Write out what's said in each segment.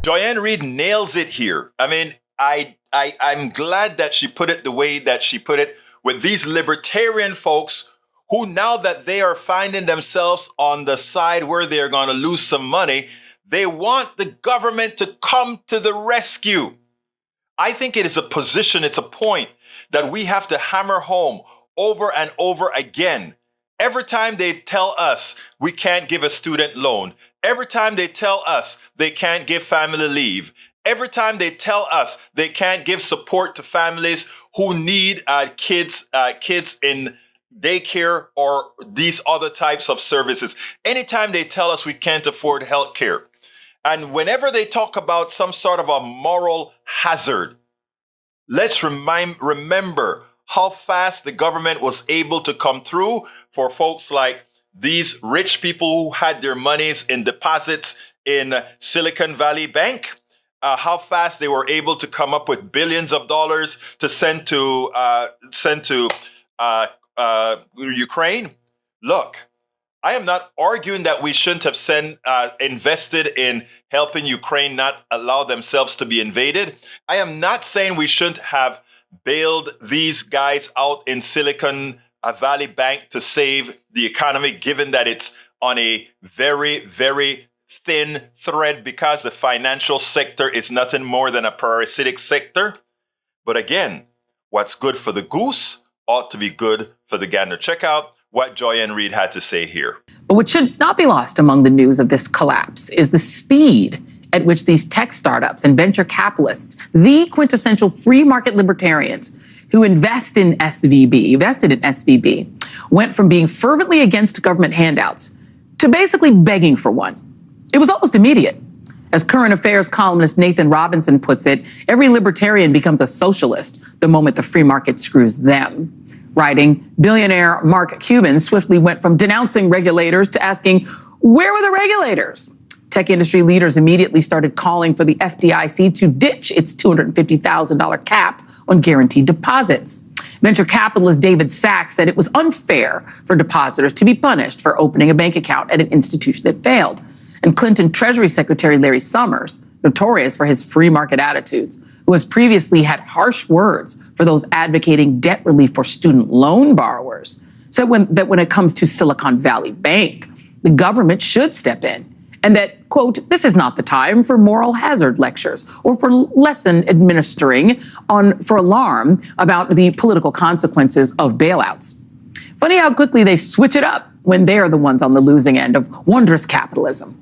JoyAnnReid Reid nails it here. I mean, I'm glad that she put it the way that she put it with these libertarian folks who, now that they are finding themselves on the side where they're going to lose some money, they want the government to come to the rescue. I think it is a position, it's a point that we have to hammer home over and over again. Every time they tell us we can't give a student loan, every time they tell us they can't give family leave, every time they tell us they can't give support to families who need kids in daycare or these other types of services, anytime they tell us we can't afford health care, and whenever they talk about some sort of a moral hazard, let's remember how fast the government was able to come through for folks like these rich people who had their monies in deposits in Silicon Valley Bank, how fast they were able to come up with billions of dollars to send to Ukraine. Look, I am not arguing that we shouldn't have invested in helping Ukraine not allow themselves to be invaded. I am not saying we shouldn't have bailed these guys out in Silicon Valley Bank to save the economy, given that it's on a very, very thin thread because the financial sector is nothing more than a parasitic sector. But again, what's good for the goose ought to be good for the gander. Check out what JoyAnnReid Reid had to say here. But what should not be lost among the news of this collapse is the speed at which these tech startups and venture capitalists, the quintessential free market libertarians who invested in SVB, went from being fervently against government handouts to basically begging for one. It was almost immediate. As current affairs columnist Nathan Robinson puts it, every libertarian becomes a socialist the moment the free market screws them. Writing, billionaire Mark Cuban swiftly went from denouncing regulators to asking, where were the regulators? Tech industry leaders immediately started calling for the FDIC to ditch its $250,000 cap on guaranteed deposits. Venture capitalist David Sachs said it was unfair for depositors to be punished for opening a bank account at an institution that failed. And Clinton Treasury Secretary Larry Summers, notorious for his free market attitudes, who has previously had harsh words for those advocating debt relief for student loan borrowers, said that when it comes to Silicon Valley Bank, the government should step in, and that, quote, this is not the time for moral hazard lectures or for lesson administering for alarm about the political consequences of bailouts. Funny how quickly they switch it up when they are the ones on the losing end of wondrous capitalism.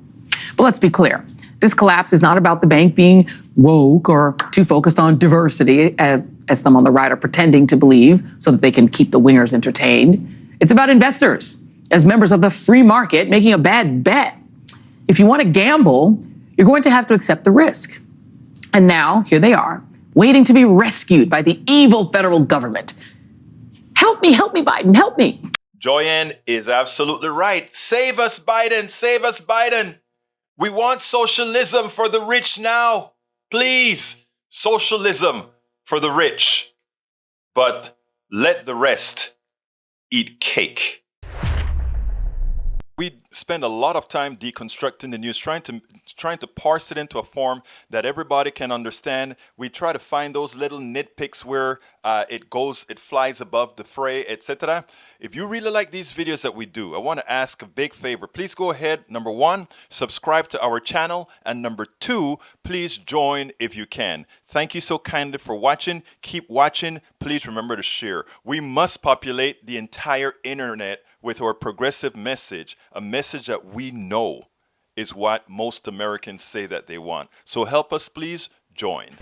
But let's be clear. This collapse is not about the bank being woke or too focused on diversity, as some on the right are pretending to believe so that they can keep the wingers entertained. It's about investors, as members of the free market, making a bad bet. If you want to gamble, you're going to have to accept the risk. And now, here they are, waiting to be rescued by the evil federal government. Help me, Biden, help me. JoyAnn is absolutely right. Save us, Biden, save us, Biden. We want socialism for the rich now. Please, socialism for the rich. But let the rest eat cake. We spend a lot of time deconstructing the news, trying to parse it into a form that everybody can understand. We try to find those little nitpicks where it flies above the fray, etc. If you really like these videos that we do, I want to ask a big favor. Please go ahead, number one, subscribe to our channel, and number two, please join if you can. Thank you so kindly for watching. Keep watching. Please remember to share. We must populate the entire internet with our progressive message, a message that we know is what most Americans say that they want. So help us, please join.